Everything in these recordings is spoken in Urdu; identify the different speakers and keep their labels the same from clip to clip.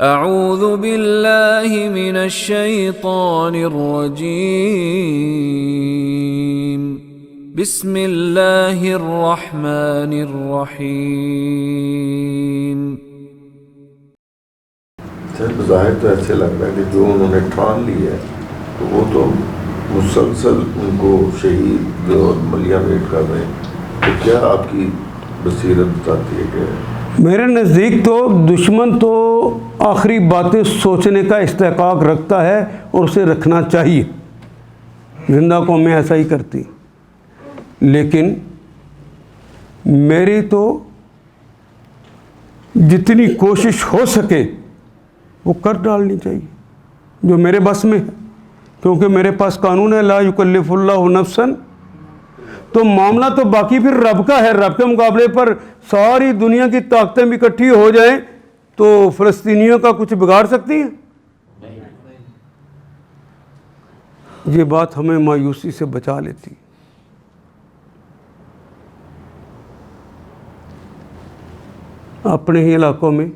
Speaker 1: اعوذ باللہ من الشیطان الرجیم بسم اللہ الرحمن الرحیم۔
Speaker 2: بظاہر تو ایسے لگ رہا ہے کہ جو انہوں نے ٹھان لی ہے تو وہ تو مسلسل ان کو شہید اور ملیہ میٹ کر رہے ہیں، تو کیا آپ کی بصیرت بتاتی ہے کہ
Speaker 3: میرے نزدیک تو دشمن تو آخری باتیں سوچنے کا استحقاق رکھتا ہے اور اسے رکھنا چاہیے، زندہ قومیں ایسا ہی کرتی، لیکن میری تو جتنی کوشش ہو سکے وہ کر ڈالنی چاہیے جو میرے بس میں ہے، کیونکہ میرے پاس قانون ہے لا یکلف اللہ نفسا، تو معاملہ تو باقی پھر رب کا ہے۔ رب کے مقابلے پر ساری دنیا کی طاقتیں بھی اکٹھی ہو جائیں تو فلسطینیوں کا کچھ بگاڑ سکتی ہیں؟ یہ بات ہمیں مایوسی سے بچا لیتی۔ اپنے ہی علاقوں میں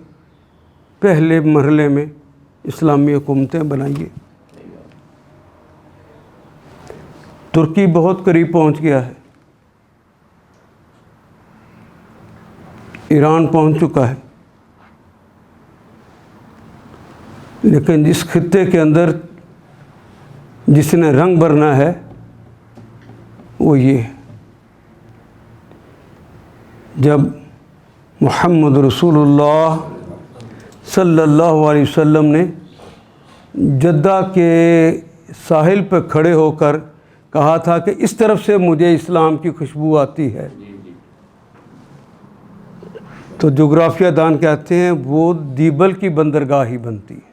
Speaker 3: پہلے مرحلے میں اسلامی حکومتیں بنائیے۔ ترکی بہت قریب پہنچ گیا ہے، ایران پہنچ چکا ہے، لیکن جس خطے کے اندر جس نے رنگ بھرنا ہے وہ یہ ہے، جب محمد رسول اللہ صلی اللہ علیہ وسلم نے جدہ کے ساحل پہ کھڑے ہو کر کہا تھا کہ اس طرف سے مجھے اسلام کی خوشبو آتی ہے، تو جغرافیہ دان کہتے ہیں وہ دیبل کی بندرگاہ ہی بنتی ہے،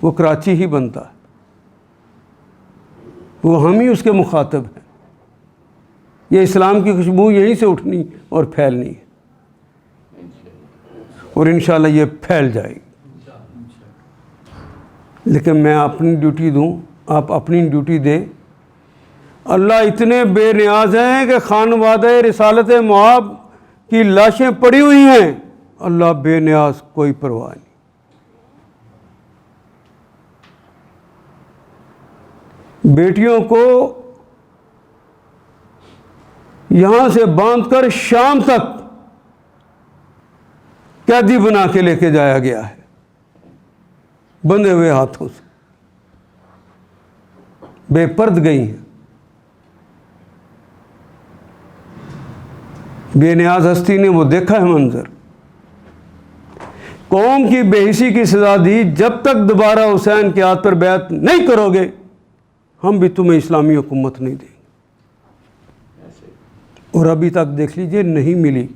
Speaker 3: وہ کراچی ہی بنتا ہے، وہ ہم ہی اس کے مخاطب ہیں۔ یہ اسلام کی خوشبو یہیں سے اٹھنی اور پھیلنی ہے، اور انشاءاللہ یہ پھیل جائے گی، لیکن میں اپنی ڈیوٹی دوں، آپ اپنی ڈیوٹی دیں۔ اللہ اتنے بے نیاز ہیں کہ خانوادہ رسالت معاب کی لاشیں پڑی ہوئی ہیں، اللہ بے نیاز، کوئی پرواہ نہیں۔ بیٹیوں کو یہاں سے باندھ کر شام تک قیدی بنا کے لے کے جایا گیا ہے، بندھے ہوئے ہاتھوں سے، بے پرد گئی ہیں۔ بے نیاز ہستی نے وہ دیکھا ہے منظر، قوم کی بے حسی کی سزا دی، جب تک دوبارہ حسین کے ہاتھ پر بیعت نہیں کرو گے ہم بھی تمہیں اسلامی حکومت نہیں دیں گے، اور ابھی تک دیکھ لیجئے نہیں ملی۔